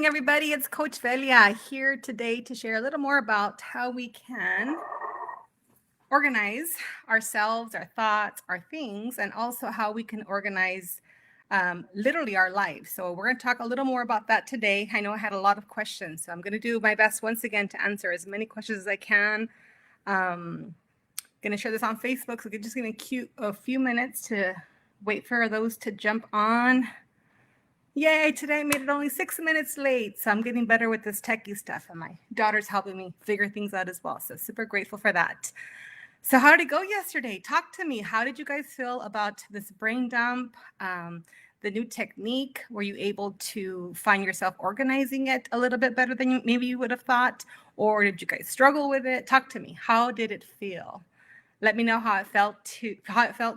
morning, everybody. It's Coach Velia here today to share a little more about how we can organize ourselves, our thoughts, our things, and also how we can organize literally our lives. So we're going to talk a little more about that today. I know I had a lot of questions, so I'm going to do my best once again to answer as many questions as I can. Going to share this on Facebook, so just going to a few minutes to wait for those to jump on. Yay, today I made it only 6 minutes late. So I'm getting better with this techie stuff, and my daughter's helping me figure things out as well. So super grateful for that. So how did it go yesterday? Talk to me. How did you guys feel about this brain dump, the new technique? Were you able to find yourself organizing it a little bit better than maybe you would have thought? Or did you guys struggle with it? Talk to me. How did it feel? Let me know how it felt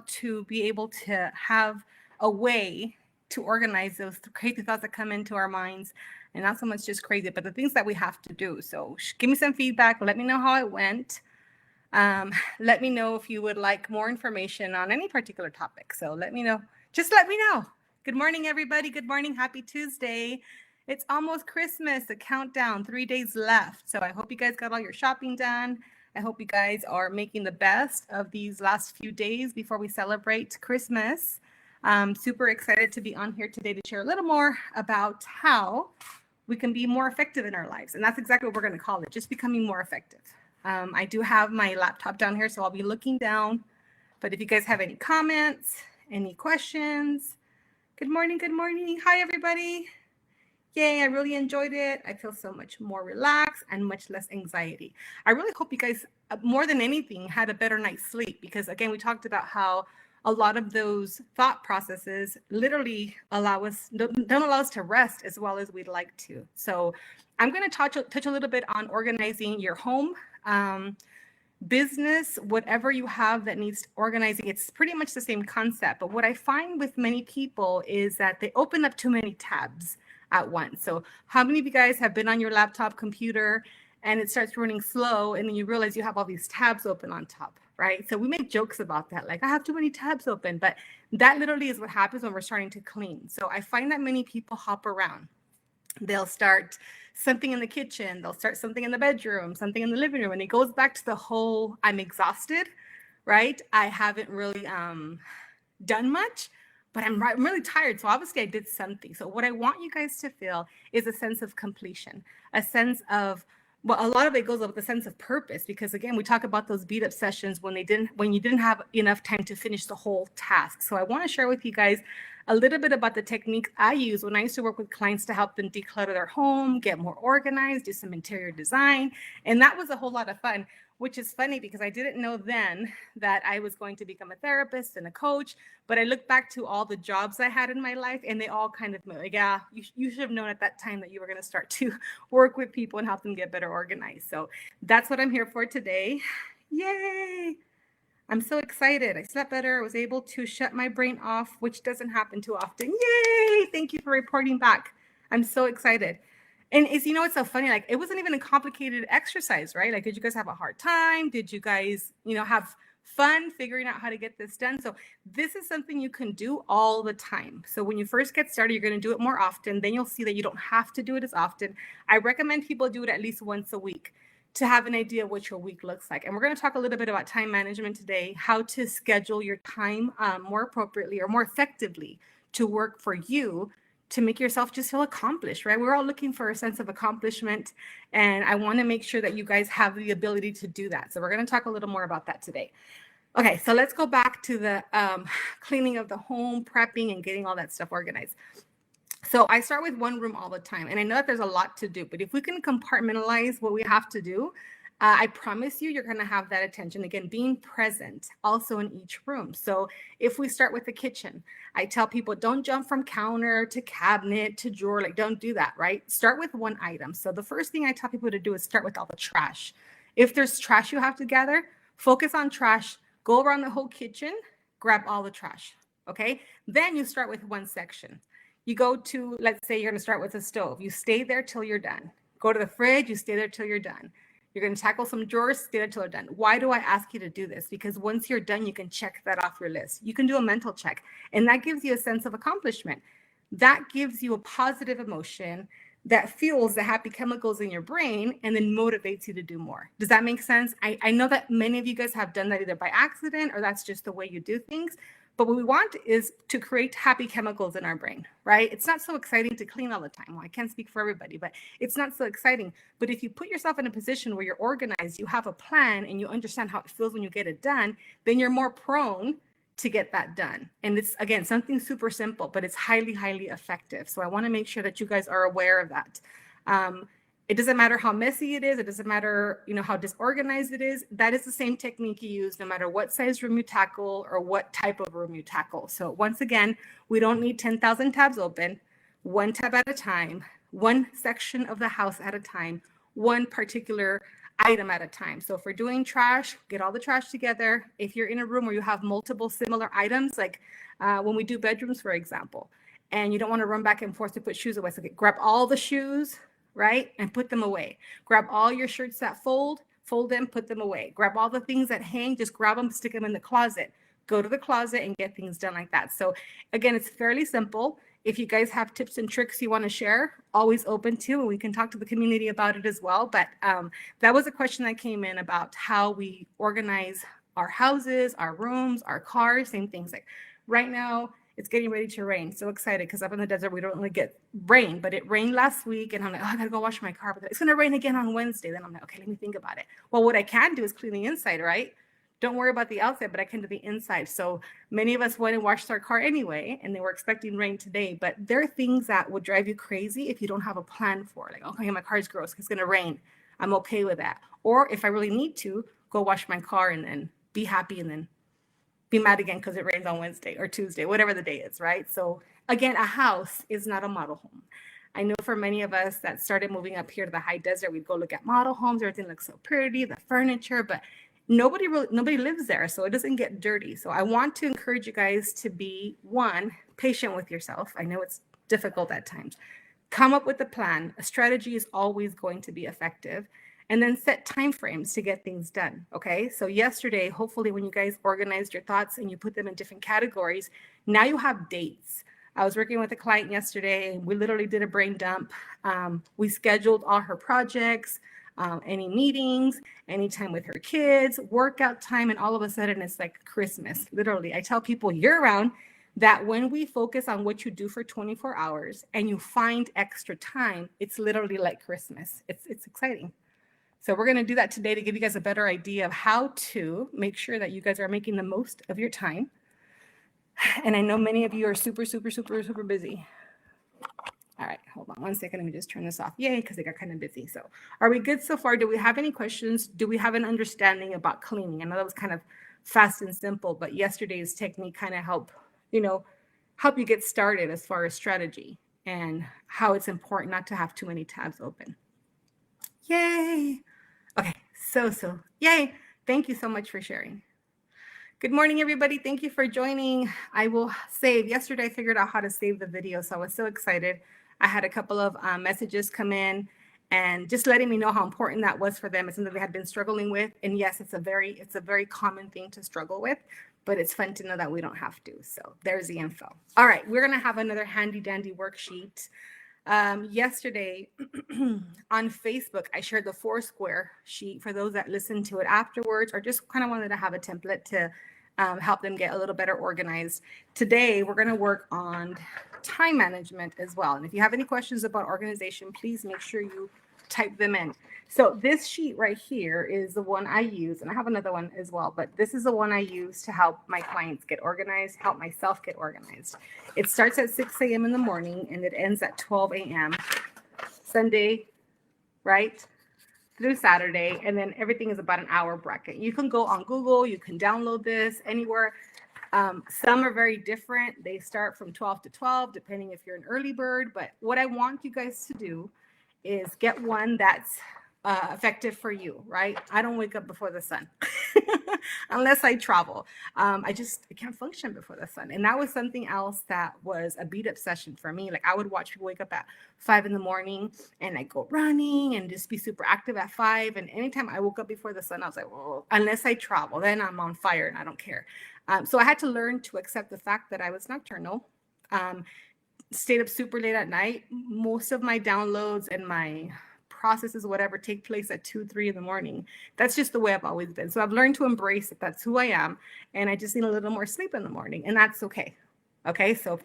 to be able to have a way to organize those crazy thoughts that come into our minds, and not so much just crazy, but the things that we have to do. So give me some feedback. Let me know how it went. Let me know if you would like more information on any particular topic. So let me know. Just let me know. Good morning, everybody. Good morning. Happy Tuesday. It's almost Christmas, the countdown, 3 days left. So I hope you guys got all your shopping done. I hope you guys are making the best of these last few days before we celebrate Christmas. I'm super excited to be on here today to share a little more about how we can be more effective in our lives. And that's exactly what we're going to call it, just becoming more effective. I do have my laptop down here, so I'll be looking down. But if you guys have any comments, any questions, good morning, good morning. Hi, everybody. Yay, I really enjoyed it. I feel so much more relaxed and much less anxiety. I really hope you guys, more than anything, had a better night's sleep, because again, we talked about how a lot of those thought processes literally don't allow us to rest as well as we'd like to. So I'm going to touch a little bit on organizing your home, business, whatever you have that needs organizing. It's pretty much the same concept. But what I find with many people is that they open up too many tabs at once. So how many of you guys have been on your laptop computer and it starts running slow, and then you realize you have all these tabs open on top, right? So we make jokes about that, like I have too many tabs open, but that literally is what happens when we're starting to clean. So I find that many people hop around. They'll start something in the kitchen, they'll start something in the bedroom, something in the living room, and it goes back to the whole, I'm exhausted, right? I haven't really done much, but I'm really tired. So obviously I did something. So what I want you guys to feel is a sense of completion, a sense of, well, a lot of it goes up with a sense of purpose, because again, we talk about those beat up sessions when you didn't have enough time to finish the whole task. So I want to share with you guys a little bit about the techniques I use when I used to work with clients to help them declutter their home, get more organized, do some interior design. And that was a whole lot of fun, which is funny because I didn't know then that I was going to become a therapist and a coach. But I look back to all the jobs I had in my life, and they all kind of like, yeah, you should have known at that time that you were going to start to work with people and help them get better organized. So that's what I'm here for today. Yay! I'm so excited. I slept better. I was able to shut my brain off, which doesn't happen too often. Yay! Thank you for reporting back. I'm so excited. And it's so funny, like it wasn't even a complicated exercise, right? Like, did you guys have a hard time? Did you guys, have fun figuring out how to get this done? So this is something you can do all the time. So when you first get started, you're going to do it more often. Then you'll see that you don't have to do it as often. I recommend people do it at least once a week to have an idea of what your week looks like. And we're going to talk a little bit about time management today, how to schedule your time more appropriately or more effectively to work for you, to make yourself just feel accomplished, right? We're all looking for a sense of accomplishment, and I want to make sure that you guys have the ability to do that. So we're going to talk a little more about that today. Okay, so let's go back to the cleaning of the home, prepping, and getting all that stuff organized. So I start with one room all the time, and I know that there's a lot to do, but if we can compartmentalize what we have to do, I promise you're going to have that attention. Again, being present also in each room. So if we start with the kitchen, I tell people don't jump from counter to cabinet to drawer. Like, don't do that, right? Start with one item. So the first thing I tell people to do is start with all the trash. If there's trash you have to gather, focus on trash, go around the whole kitchen, grab all the trash, okay? Then you start with one section. You go to, let's say you're going to start with a stove. You stay there till you're done. Go to the fridge, you stay there till you're done. You're going to tackle some drawers, stay there till you're done. Why do I ask you to do this? Because once you're done, you can check that off your list. You can do a mental check, and that gives you a sense of accomplishment. That gives you a positive emotion. that fuels the happy chemicals in your brain and then motivates you to do more. Does that make sense? I know that many of you guys have done that either by accident or that's just the way you do things. But what we want is to create happy chemicals in our brain, right? It's not so exciting to clean all the time. Well, I can't speak for everybody, but it's not so exciting. But if you put yourself in a position where you're organized, you have a plan, and you understand how it feels when you get it done, then you're more prone to get that done. And it's, again, something super simple, but it's highly, highly effective. So I want to make sure that you guys are aware of that. It doesn't matter how messy it is. It doesn't matter, how disorganized it is. That is the same technique you use no matter what size room you tackle or what type of room you tackle. So once again, we don't need 10,000 tabs open, one tab at a time, one section of the house at a time, one particular item at a time. So if we're doing trash, get all the trash together. If you're in a room where you have multiple similar items, like when we do bedrooms, for example, and you don't want to run back and forth to put shoes away, so grab all the shoes, right, and put them away. Grab all your shirts that fold them, put them away. Grab all the things that hang, just grab them, stick them in the closet. Go to the closet and get things done like that. So again, it's fairly simple. If you guys have tips and tricks you want to share, always open to, and we can talk to the community about it as well. But that was a question that came in about how we organize our houses, our rooms, our cars, same things. Like right now, it's getting ready to rain. So excited because up in the desert, we don't really get rain, but it rained last week and I'm like, oh, I gotta go wash my car, but it's gonna rain again on Wednesday. Then I'm like, okay, let me think about it. Well, what I can do is clean the inside, right? Don't worry about the outside, but I can do the inside. So many of us went and washed our car anyway, and they were expecting rain today, but there are things that would drive you crazy if you don't have a plan for it. Like, okay, my car's gross, it's gonna rain. I'm okay with that. Or if I really need to, go wash my car and then be happy and then be mad again because it rains on Wednesday or Tuesday, whatever the day is, right? So again, a house is not a model home. I know for many of us that started moving up here to the high desert, we'd go look at model homes, everything looks so pretty, the furniture, but nobody lives there, so it doesn't get dirty. So I want to encourage you guys to be, one, patient with yourself. I know it's difficult at times. Come up with a plan. A strategy is always going to be effective. And then set time frames to get things done, okay? So yesterday, hopefully when you guys organized your thoughts and you put them in different categories, now you have dates. I was working with a client yesterday, and we literally did a brain dump. We scheduled all her projects, any meetings, any time with her kids, workout time, and all of a sudden it's like Christmas. Literally, I tell people year-round that when we focus on what you do for 24 hours and you find extra time, it's literally like Christmas. It's exciting. So we're going to do that today to give you guys a better idea of how to make sure that you guys are making the most of your time. And I know many of you are super, super, super, super busy. All right, hold on one second. Let me just turn this off. Yay, because they got kind of busy. So are we good so far? Do we have any questions? Do we have an understanding about cleaning? I know that was kind of fast and simple, but yesterday's technique kind of help you get started as far as strategy and how it's important not to have too many tabs open. Yay. Okay, so yay. Thank you so much for sharing. Good morning, everybody. Thank you for joining. I will save. Yesterday, I figured out how to save the video, so I was so excited. I had a couple of messages come in and just letting me know how important that was for them. It's something they had been struggling with. And yes, it's a very common thing to struggle with, but it's fun to know that we don't have to. So there's the info. All right, we're going to have another handy dandy worksheet. Yesterday on Facebook, I shared the Foursquare sheet for those that listened to it afterwards or just kind of wanted to have a template to help them get a little better organized. Today, we're going to work on time management as well. And if you have any questions about organization, please make sure you type them in. So this sheet right here is the one I use, and I have another one as well, but this is the one I use to help my clients get organized, help myself get organized. It starts at 6 a.m. in the morning and it ends at 12 a.m. Sunday, right, through Saturday, and then everything is about an hour bracket. You can go on Google, you can download this anywhere. Some are very different. They start from 12 to 12, depending if you're an early bird, but what I want you guys to do is get one that's effective for you, right? I don't wake up before the sun unless I travel. I can't function before the sun. And that was something else that was a beat up session for me. Like I would watch people wake up at 5 in the morning and I go running and just be super active at 5. And anytime I woke up before the sun, I was like, well, unless I travel, then I'm on fire and I don't care. So I had to learn to accept the fact that I was nocturnal. stayed up super late at night, most of my downloads and my processes, whatever, take place at 2, 3 in the morning. That's just the way I've always been. So I've learned to embrace it. That's who I am. And I just need a little more sleep in the morning, and that's okay. Okay. So if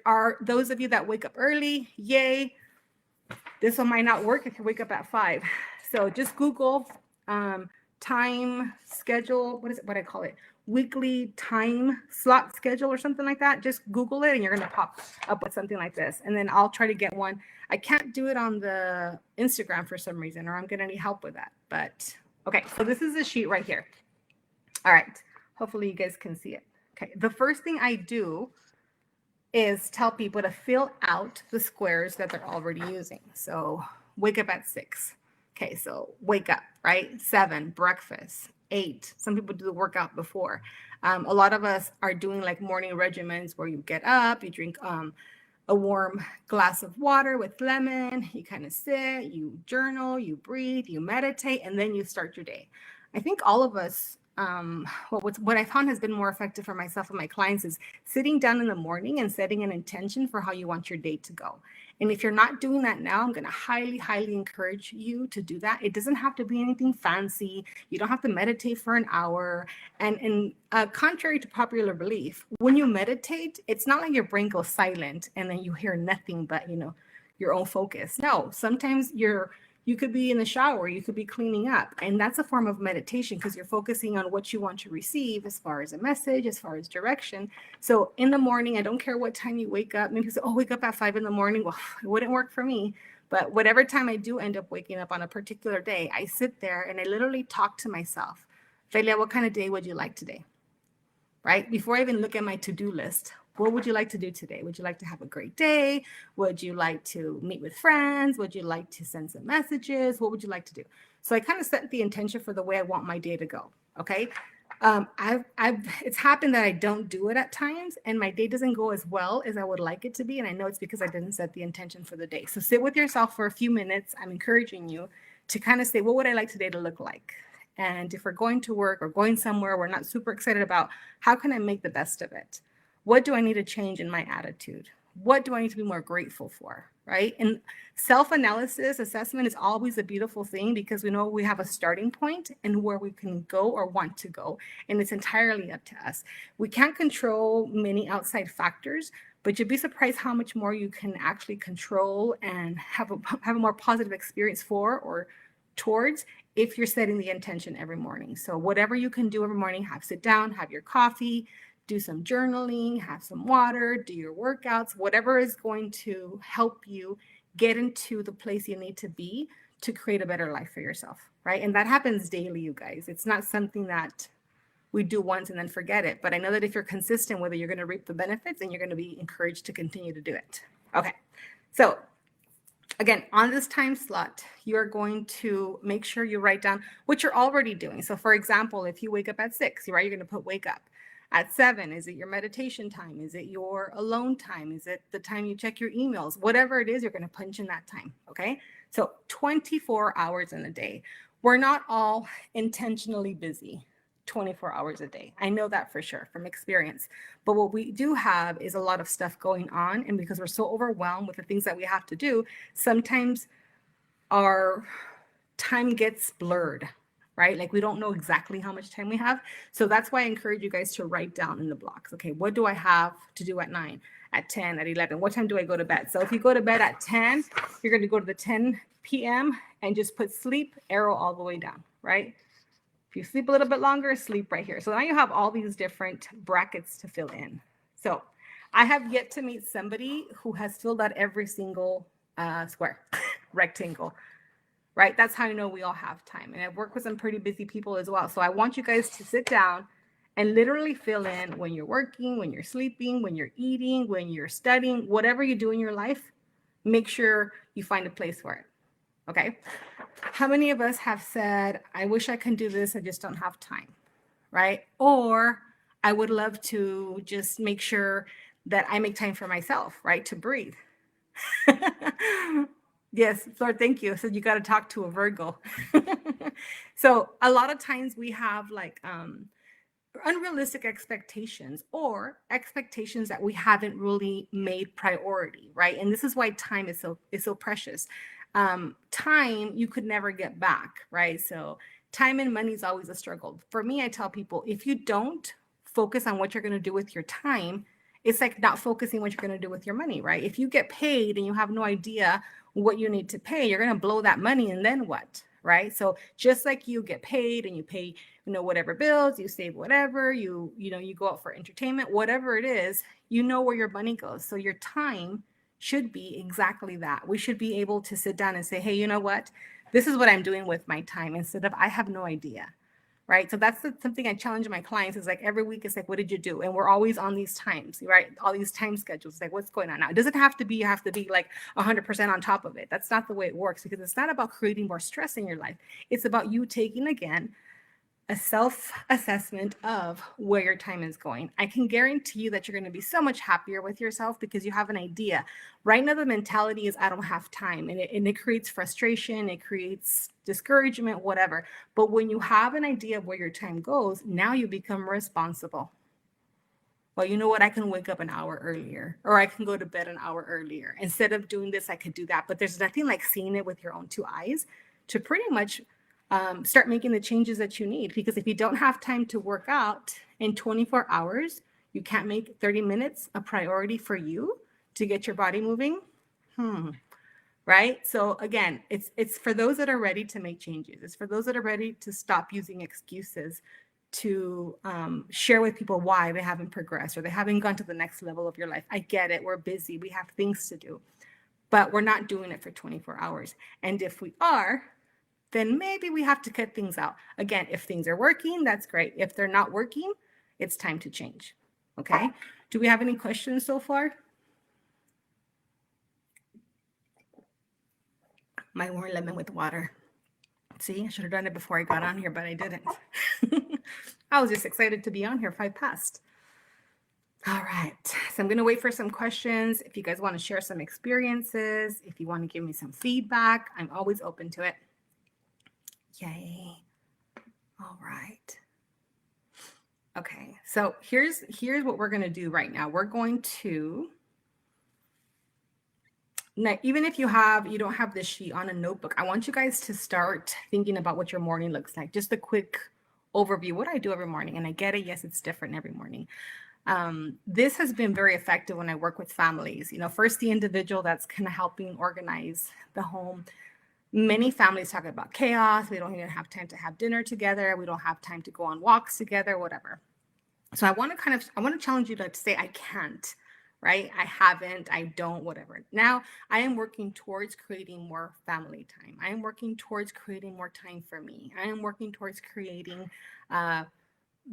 are those of you that wake up early, yay. This one might not work if you wake up at 5. So just Google time schedule. What is it? What I call it? Weekly time slot schedule or something like that. Just Google it and you're going to pop up with something like this. And then I'll try to get one. I can't do it on the Instagram for some reason, or I'm going to need help with that. But okay, so this is the sheet right here. All right. Hopefully you guys can see it. Okay. The first thing I do is tell people to fill out the squares that they're already using. So wake up at 6. Okay, so wake up, right? 7, breakfast. 8, some people do the workout before. A lot of us are doing like morning regimens where you get up, you drink a warm glass of water with lemon, you kind of sit, you journal, you breathe, you meditate, and then you start your day. I think all of us, what I found has been more effective for myself and my clients is sitting down in the morning and setting an intention for how you want your day to go. And if you're not doing that now, I'm going to highly, highly encourage you to do that. It doesn't have to be anything fancy. You don't have to meditate for an hour. And contrary to popular belief, when you meditate, it's not like your brain goes silent and then you hear nothing but, your own focus. No, sometimes you could be in the shower, you could be cleaning up, and that's a form of meditation because you're focusing on what you want to receive as far as a message, as far as direction. So in the morning, I don't care what time you wake up. Maybe you say, oh, wake up at 5 in the morning. Well, it wouldn't work for me. But whatever time I do end up waking up on a particular day, I sit there and I literally talk to myself. Velia, what kind of day would you like today? Right? Before I even look at my to-do list, what would you like to do today? Would you like to have a great day? Would you like to meet with friends? Would you like to send some messages? What would you like to do? So I kind of set the intention for the way I want my day to go. Okay. It's happened that I don't do it at times and my day doesn't go as well as I would like it to be. And I know it's because I didn't set the intention for the day. So sit with yourself for a few minutes. I'm encouraging you to kind of say, what would I like today to look like? And if we're going to work or going somewhere we're not super excited about, how can I make the best of it? What do I need to change in my attitude? What do I need to be more grateful for, right? And self-analysis, assessment is always a beautiful thing because we know we have a starting point and where we can go or want to go. And it's entirely up to us. We can't control many outside factors, but you'd be surprised how much more you can actually control and have a more positive experience for or towards if you're setting the intention every morning. So whatever you can do every morning, sit down, have your coffee, do some journaling, have some water, do your workouts, whatever is going to help you get into the place you need to be to create a better life for yourself, right? And that happens daily, you guys. It's not something that we do once and then forget it. But I know that if you're consistent with it, you're going to reap the benefits and you're going to be encouraged to continue to do it. Okay. So again, on this time slot, you're going to make sure you write down what you're already doing. So for example, if you wake up at 6, right, you're going to put wake up. At 7, is it your meditation time? Is it your alone time? Is it the time you check your emails? Whatever it is, you're going to punch in that time. Okay. So 24 hours in a day. We're not all intentionally busy 24 hours a day. I know that for sure from experience. But what we do have is a lot of stuff going on. And because we're so overwhelmed with the things that we have to do, sometimes our time gets blurred. Right? Like we don't know exactly how much time we have. So that's why I encourage you guys to write down in the blocks. Okay, what do I have to do at 9, at 10, at 11? What time do I go to bed? So if you go to bed at 10, you're going to go to the 10 p.m. and just put sleep arrow all the way down, right? If you sleep a little bit longer, sleep right here. So now you have all these different brackets to fill in. So I have yet to meet somebody who has filled out every single square, rectangle. Right? That's how I know we all have time. And I've worked with some pretty busy people as well. So I want you guys to sit down and literally fill in when you're working, when you're sleeping, when you're eating, when you're studying, whatever you do in your life, make sure you find a place for it. Okay? How many of us have said, I wish I can do this, I just don't have time, right? Or I would love to just make sure that I make time for myself, right? To breathe. Yes, Lord, thank you. So you got to talk to a Virgo. So a lot of times we have like unrealistic expectations or expectations that we haven't really made priority, right? And this is why time is so precious. Time you could never get back, right? So time and money is always a struggle. For me, I tell people, if you don't focus on what you're going to do with your time, it's like not focusing what you're going to do with your money, right? If you get paid and you have no idea what you need to pay, you're going to blow that money, and then what, right? So just like you get paid and you pay, whatever bills, you save whatever, you go out for entertainment, whatever it is, where your money goes. So your time should be exactly that. We should be able to sit down and say, hey, you know what? This is what I'm doing with my time, instead of I have no idea. Right. So that's something I challenge my clients, is like every week it's like, what did you do? And we're always on these times, right? All these time schedules, like what's going on now? It doesn't have to be, you have to be like 100% on top of it. That's not the way it works, because it's not about creating more stress in your life. It's about you taking, again, a self-assessment of where your time is going. I can guarantee you that you're going to be so much happier with yourself because you have an idea. Right now, the mentality is I don't have time, and it creates frustration, it creates discouragement, whatever. But when you have an idea of where your time goes, now you become responsible. Well, you know what? I can wake up an hour earlier, or I can go to bed an hour earlier. Instead of doing this, I could do that. But there's nothing like seeing it with your own two eyes to pretty much start making the changes that you need. Because if you don't have time to work out in 24 hours, you can't make 30 minutes a priority for you to get your body moving. Right? So again, it's for those that are ready to make changes. It's for those that are ready to stop using excuses to share with people why they haven't progressed or they haven't gone to the next level of your life. I get it. We're busy. We have things to do, but we're not doing it for 24 hours. And if we are, then maybe we have to cut things out. Again, if things are working, that's great. If they're not working, it's time to change. Okay. Do we have any questions so far? My warm lemon with water. See, I should have done it before I got on here, but I didn't. I was just excited to be on here 5 past. All right. So I'm going to wait for some questions. If you guys want to share some experiences, if you want to give me some feedback, I'm always open to it. Yay. All right. Okay. So here's what we're going to do right now. We're going to, now, even if you don't have this sheet on a notebook, I want you guys to start thinking about what your morning looks like. Just a quick overview, what I do every morning. And I get it. Yes, it's different every morning. This has been very effective when I work with families. First the individual that's kind of helping organize the home. Many families talk about chaos. We don't even have time to have dinner together. We don't have time to go on walks together, whatever. So I want to challenge you to say, I can't, right? I haven't, I don't, whatever. Now I am working towards creating more family time. I am working towards creating more time for me. I am working towards creating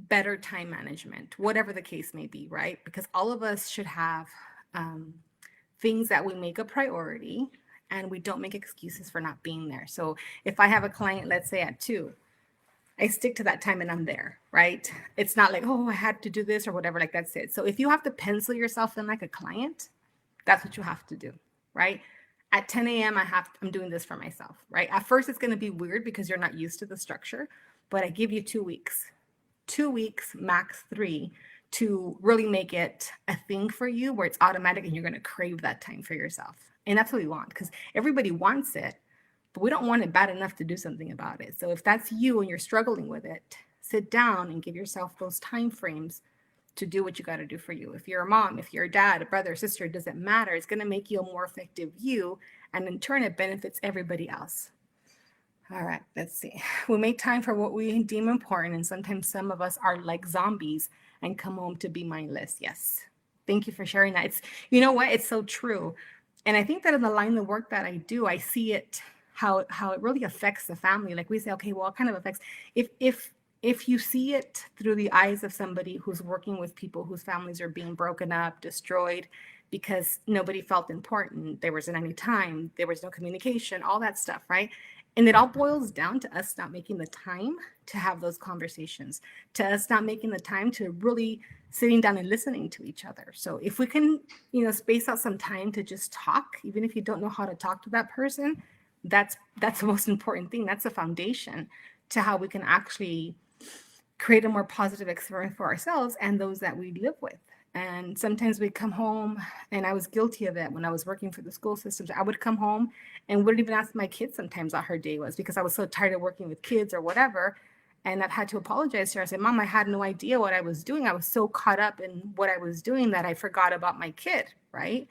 better time management, whatever the case may be, right? Because all of us should have things that we make a priority, and we don't make excuses for not being there. So if I have a client, let's say at 2, I stick to that time and I'm there, right? It's not like, oh, I had to do this or whatever, like that's it. So if you have to pencil yourself in like a client, that's what you have to do, right? At 10 a.m., I'm doing this for myself, right? At first, it's going to be weird because you're not used to the structure, but I give you 2 weeks, 2 weeks, max 3, to really make it a thing for you where it's automatic and you're going to crave that time for yourself. And that's what we want, because everybody wants it, but we don't want it bad enough to do something about it. So if that's you and you're struggling with it, sit down and give yourself those time frames to do what you got to do for you. If you're a mom, if you're a dad, a brother, sister, it doesn't matter. It's going to make you a more effective you. And in turn, it benefits everybody else. All right, let's see. We make time for what we deem important. And sometimes some of us are like zombies and come home to be mindless. Yes. Thank you for sharing that. You know what? It's so true. And I think that in the line of work that I do, I see it, how it really affects the family. Like we say, okay, well, it kind of affects, if you see it through the eyes of somebody who's working with people whose families are being broken up, destroyed, because nobody felt important, there wasn't any time, there was no communication, all that stuff, right? And it all boils down to us not making the time to have those conversations, to us not making the time to really sitting down and listening to each other. So if we can, space out some time to just talk, even if you don't know how to talk to that person, that's the most important thing. That's the foundation to how we can actually create a more positive experience for ourselves and those that we live with. And sometimes we come home, and I was guilty of it when I was working for the school systems. I would come home and wouldn't even ask my kids sometimes how her day was because I was so tired of working with kids or whatever. And I've had to apologize to her. I said, Mom, I had no idea what I was doing. I was so caught up in what I was doing that I forgot about my kid, right?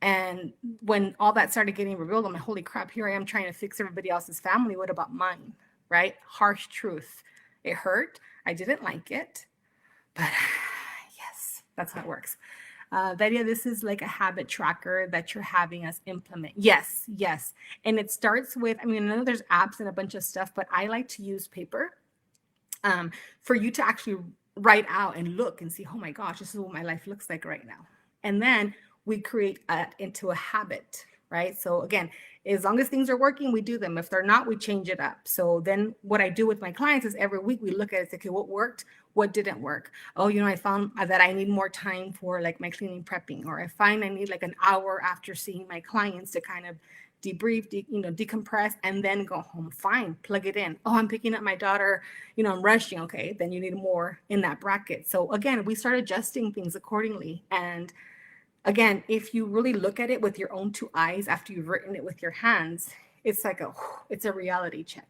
And when all that started getting revealed, I'm like, holy crap, here I am trying to fix everybody else's family. What about mine, right? Harsh truth. It hurt. I didn't like it, but yes, that's how it works. Velia, this is like a habit tracker that you're having us implement. Yes, yes. And it starts with, I mean, I know there's apps and a bunch of stuff, but I like to use paper for you to actually write out and look and see, oh my gosh, this is what my life looks like right now. And then we create it into a habit, right? So again, as long as things are working, we do them. If they're not, we change it up. So then what I do with my clients is every week we look at it, say, okay, what worked? What didn't work? Oh, I found that I need more time for like my cleaning prepping, or I find I need like an hour after seeing my clients to kind of debrief, decompress, and then go home. Fine, plug it in. Oh, I'm picking up my daughter, I'm rushing. Okay, then you need more in that bracket. So again, we start adjusting things accordingly. And again, if you really look at it with your own two eyes after you've written it with your hands, it's like it's a reality check.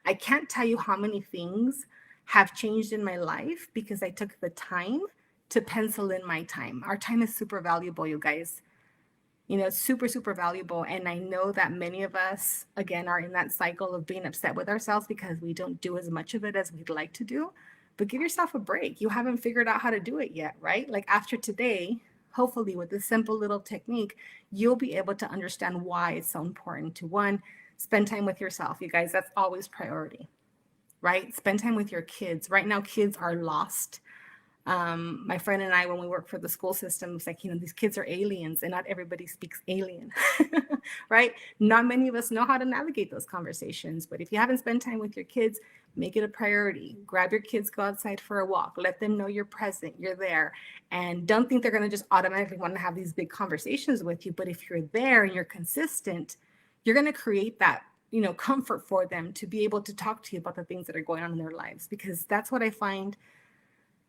I can't tell you how many things have changed in my life because I took the time to pencil in my time. Our time is super valuable, you guys. Super, super valuable. And I know that many of us, again, are in that cycle of being upset with ourselves because we don't do as much of it as we'd like to do. But give yourself a break. You haven't figured out how to do it yet, right? Like after today, hopefully with this simple little technique, you'll be able to understand why it's so important to, one, spend time with yourself. You guys, that's always priority, right? Spend time with your kids. Right now, kids are lost. My friend and I, when we work for the school system, it's like, these kids are aliens and not everybody speaks alien, right? Not many of us know how to navigate those conversations, but if you haven't spent time with your kids, make it a priority. Grab your kids, go outside for a walk, let them know you're present, you're there, and don't think they're going to just automatically want to have these big conversations with you. But if you're there and you're consistent, you're going to create that comfort for them to be able to talk to you about the things that are going on in their lives, because that's what I find.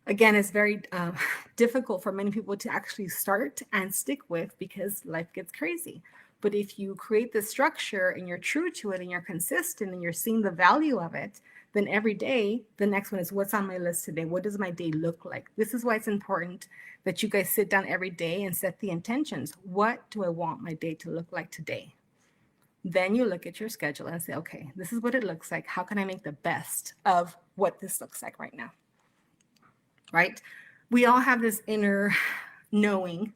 Again, it's very difficult for many people to actually start and stick with because life gets crazy. But if you create the structure and you're true to it and you're consistent and you're seeing the value of it, then every day, the next one is what's on my list today? What does my day look like? This is why it's important that you guys sit down every day and set the intentions. What do I want my day to look like today? Then you look at your schedule and say, okay, this is what it looks like. How can I make the best of what this looks like right now? Right? We all have this inner knowing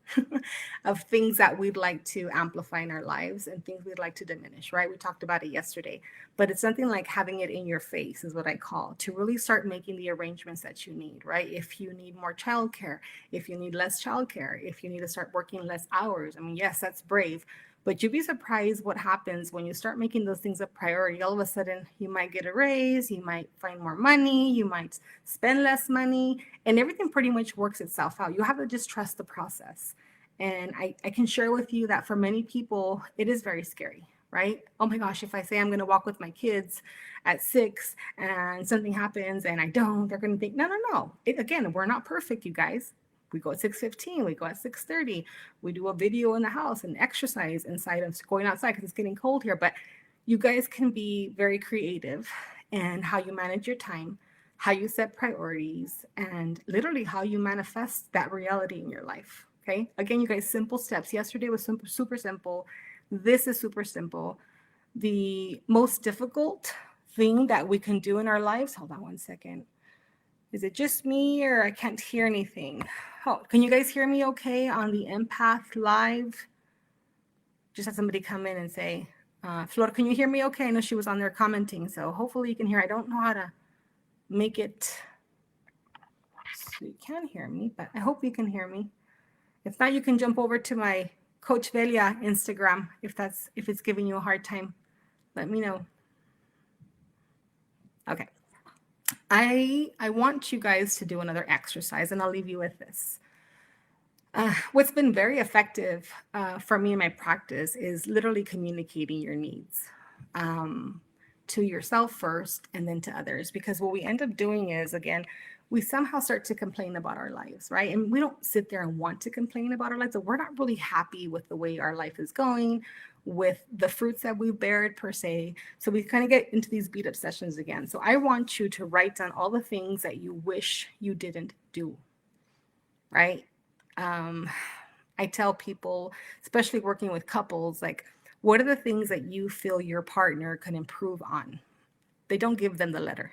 of things that we'd like to amplify in our lives and things we'd like to diminish, right? We talked about it yesterday, but it's something like having it in your face is what I call to really start making the arrangements that you need, right? If you need more childcare, if you need less childcare, if you need to start working less hours, I mean, yes, that's brave. But you'd be surprised what happens when you start making those things a priority. All of a sudden, you might get a raise, you might find more money, you might spend less money, and everything pretty much works itself out. You have to just trust the process. And I can share with you that for many people, it is very scary, right? Oh my gosh, if I say I'm going to walk with my kids at 6 and something happens and I don't, they're going to think, no. Again, we're not perfect, you guys. We go at 6:15, we go at 6:30, we do a video in the house and exercise inside of going outside because it's getting cold here. But you guys can be very creative in how you manage your time, how you set priorities, and literally how you manifest that reality in your life. Okay. Again, you guys, simple steps. Yesterday was super simple. This is super simple. The most difficult thing that we can do in our lives, hold on one second. Is it just me or I can't hear anything? Oh, can you guys hear me okay on the Empath Live? Just had somebody come in and say, Flor, can you hear me okay? I know she was on there commenting, so hopefully you can hear. I don't know how to make it so you can hear me, but I hope you can hear me. If not, you can jump over to my Coach Velia Instagram if it's giving you a hard time. Let me know. Okay. I want you guys to do another exercise, and I'll leave you with this. What's been very effective for me in my practice is literally communicating your needs to yourself first and then to others. Because what we end up doing is, again, we somehow start to complain about our lives, right? And we don't sit there and want to complain about our lives, but we're not really happy with the way our life is going, with the fruits that we bared per se. So we kind of get into these beat up sessions again. So I want you to write down all the things that you wish you didn't do, right? I tell people, especially working with couples, like, what are the things that you feel your partner can improve on? They don't give them the letter.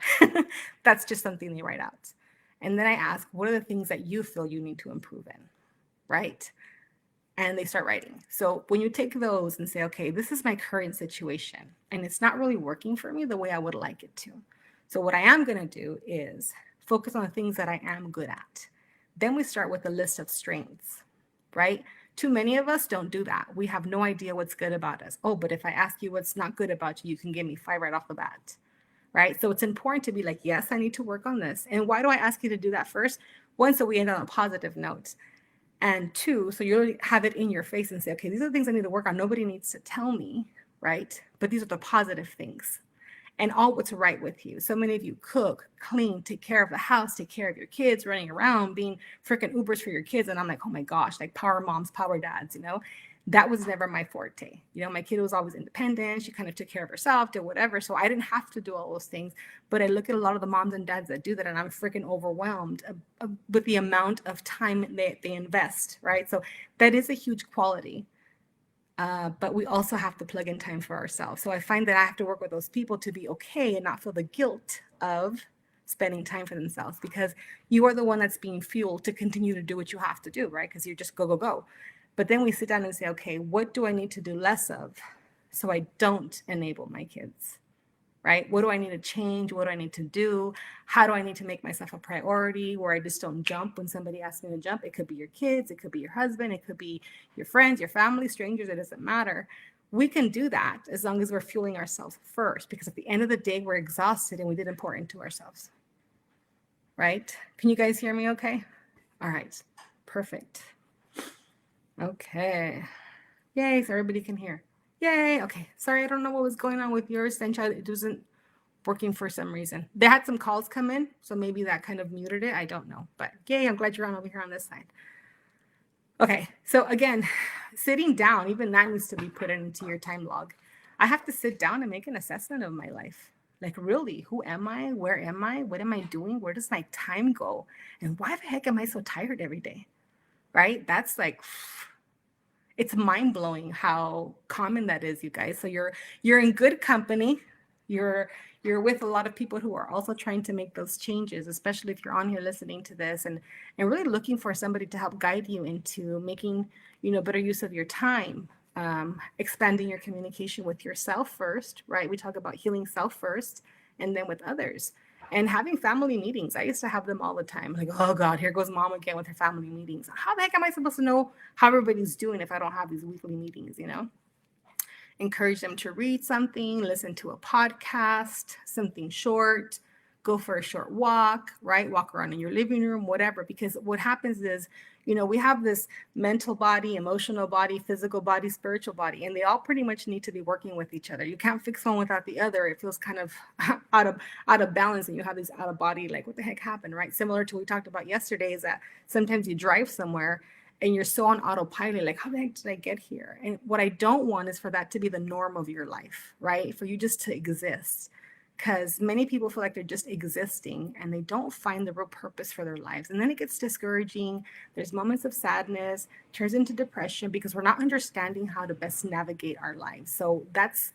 That's just something they write out. And then I ask, what are the things that you feel you need to improve in, right? And they start writing. So when you take those and say, okay, this is my current situation, and it's not really working for me the way I would like it to. So what I am going to do is focus on the things that I am good at. Then we start with a list of strengths, right? Too many of us don't do that. We have no idea what's good about us. Oh, but if I ask you what's not good about you, you can give me 5 right off the bat, right? So it's important to be like, yes, I need to work on this. And why do I ask you to do that first? One, so we end on a positive note. And 2, so you have it in your face and say, okay, these are the things I need to work on. Nobody needs to tell me, right? But these are the positive things and all what's right with you. So many of you cook, clean, take care of the house, take care of your kids, running around, being freaking Ubers for your kids. And I'm like, oh my gosh, like power moms, power dads, you know? That was never my forte. You know, my kid was always independent. She kind of took care of herself, did whatever. So I didn't have to do all those things. But I look at a lot of the moms and dads that do that, and I'm freaking overwhelmed with the amount of time they invest, right? So that is a huge quality. But we also have to plug in time for ourselves. So I find that I have to work with those people to be okay and not feel the guilt of spending time for themselves, because you are the one that's being fueled to continue to do what you have to do, right? Because you're just go, go, go. But then we sit down and say, okay, what do I need to do less of so I don't enable my kids, right? What do I need to change? What do I need to do? How do I need to make myself a priority where I just don't jump when somebody asks me to jump? It could be your kids, it could be your husband, it could be your friends, your family, strangers, it doesn't matter. We can do that as long as we're fueling ourselves first, because at the end of the day, we're exhausted and we didn't pour into ourselves, right? Can you guys hear me okay? All right, perfect. Okay. Yay, so everybody can hear. Yay. Okay. Sorry, I don't know what was going on with yours, Sencha. It wasn't working for some reason. They had some calls come in, so maybe that kind of muted it. I don't know. But yay, I'm glad you're on over here on this side. Okay. So again, sitting down, even that needs to be put into your time log. I have to sit down and make an assessment of my life. Like, really, who am I? Where am I? What am I doing? Where does my time go? And why the heck am I so tired every day? Right? That's like, it's mind-blowing how common that is, you guys. So you're in good company. You're with a lot of people who are also trying to make those changes, especially if you're on here listening to this and really looking for somebody to help guide you into making, better use of your time, expanding your communication with yourself first, right? We talk about healing self first and then with others. And having family meetings. I used to have them all the time. Like, oh God, here goes mom again with her family meetings. How the heck am I supposed to know how everybody's doing if I don't have these weekly meetings, Encourage them to read something, listen to a podcast, something short, go for a short walk, right? Walk around in your living room, whatever. Because what happens is, we have this mental body, emotional body, physical body, spiritual body, and they all pretty much need to be working with each other. You can't fix one without the other. It feels kind of out of balance, and you have these out of body, like, what the heck happened, right? Similar to what we talked about yesterday, is that sometimes you drive somewhere and you're so on autopilot, like, how the heck did I get here? And what I don't want is for that to be the norm of your life, right? For you just to exist. Because many people feel like they're just existing and they don't find the real purpose for their lives. And then it gets discouraging. There's moments of sadness, turns into depression because we're not understanding how to best navigate our lives. So that's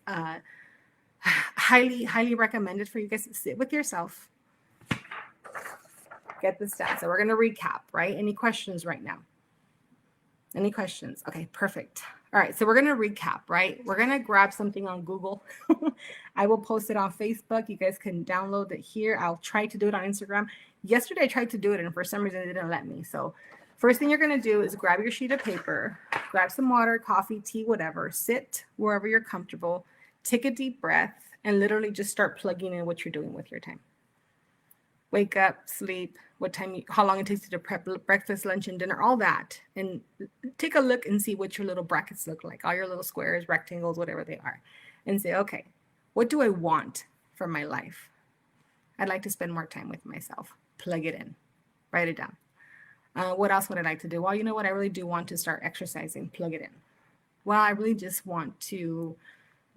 highly, highly recommended for you guys to sit with yourself, get this down. So we're going to recap, right? Any questions right now? Any questions? Okay, perfect. All right, so we're going to recap, right? We're going to grab something on Google. I will post it on Facebook. You guys can download it here. I'll try to do it on Instagram. Yesterday, I tried to do it, and for some reason, it didn't let me. So first thing you're going to do is grab your sheet of paper, grab some water, coffee, tea, whatever. Sit wherever you're comfortable. Take a deep breath, and literally just start plugging in what you're doing with your time. Wake up, sleep, how long it takes you to prep breakfast, lunch, and dinner, all that. And take a look and see what your little brackets look like, all your little squares, rectangles, whatever they are. And say, okay, what do I want for my life? I'd like to spend more time with myself. Plug it in. Write it down. What else would I like to do? Well, you know what? I really do want to start exercising. Plug it in. Well, I really just want to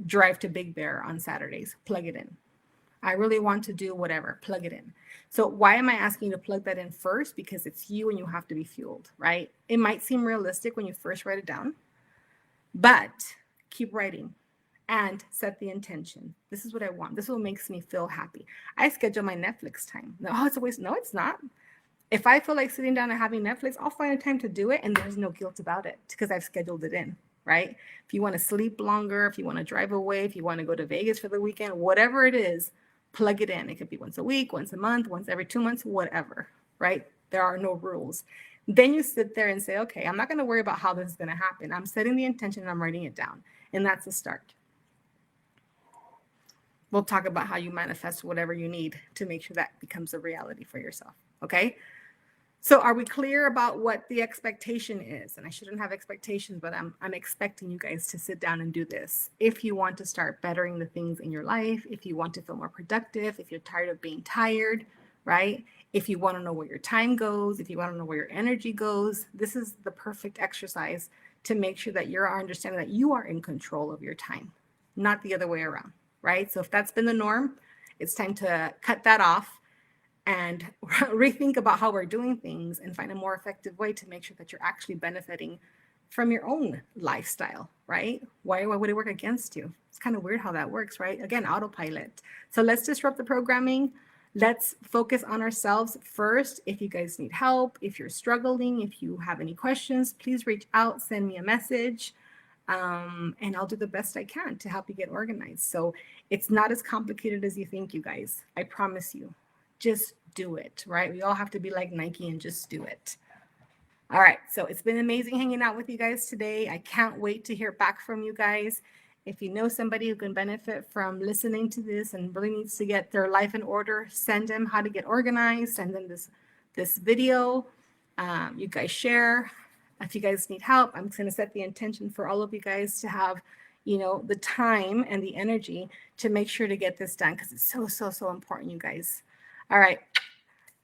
drive to Big Bear on Saturdays. Plug it in. I really want to do whatever. Plug it in. So why am I asking you to plug that in first? Because it's you and you have to be fueled, right? It might seem realistic when you first write it down, but keep writing and set the intention. This is what I want. This is what makes me feel happy. I schedule my Netflix time. No, it's a waste. No, it's not. If I feel like sitting down and having Netflix, I'll find a time to do it, and there's no guilt about it because I've scheduled it in, right? If you want to sleep longer, if you want to drive away, if you want to go to Vegas for the weekend, whatever it is, plug it in. It could be once a week, once a month, once every 2 months, whatever, right? There are no rules. Then you sit there and say, okay, I'm not going to worry about how this is going to happen. I'm setting the intention and I'm writing it down. And that's the start. We'll talk about how you manifest whatever you need to make sure that becomes a reality for yourself. Okay. So are we clear about what the expectation is? And I shouldn't have expectations, but I'm expecting you guys to sit down and do this. If you want to start bettering the things in your life, if you want to feel more productive, if you're tired of being tired, right? If you want to know where your time goes, if you want to know where your energy goes, this is the perfect exercise to make sure that you're understanding that you are in control of your time, not the other way around, right? So if that's been the norm, it's time to cut that off and rethink about how we're doing things and find a more effective way to make sure that you're actually benefiting from your own lifestyle, right? Why would it work against you? It's kind of weird how that works, right? Again, autopilot. So let's disrupt the programming. Let's focus on ourselves first. If you guys need help, if you're struggling, if you have any questions, please reach out, send me a message, and I'll do the best I can to help you get organized. So it's not as complicated as you think, you guys. I promise you. Just do it, right? We all have to be like Nike and just do it. All right. So it's been amazing hanging out with you guys today. I can't wait to hear back from you guys. If you know somebody who can benefit from listening to this and really needs to get their life in order, send them how to get organized. Send them this video. You guys share. If you guys need help, I'm going to set the intention for all of you guys to have, the time and the energy to make sure to get this done because it's so important, you guys. All right.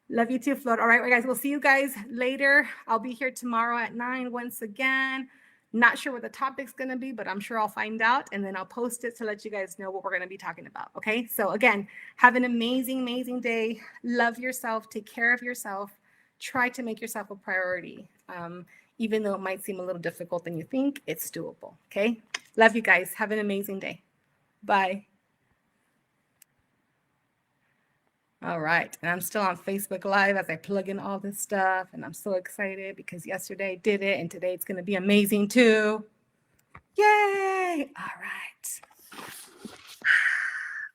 Love you too, Flor. All right, guys, we'll see you guys later. I'll be here tomorrow at 9 once again. Not sure what the topic's going to be, but I'm sure I'll find out, and then I'll post it to let you guys know what we're going to be talking about, okay? So again, have an amazing day. Love yourself. Take care of yourself. Try to make yourself a priority. Even though it might seem a little difficult than you think, it's doable, okay? Love you guys. Have an amazing day. Bye. All right. And I'm still on Facebook Live as I plug in all this stuff. And I'm so excited because yesterday I did it and today it's going to be amazing too. Yay. All right.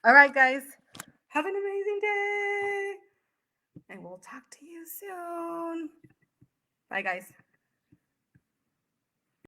All right, guys. Have an amazing day. And we'll talk to you soon. Bye, guys.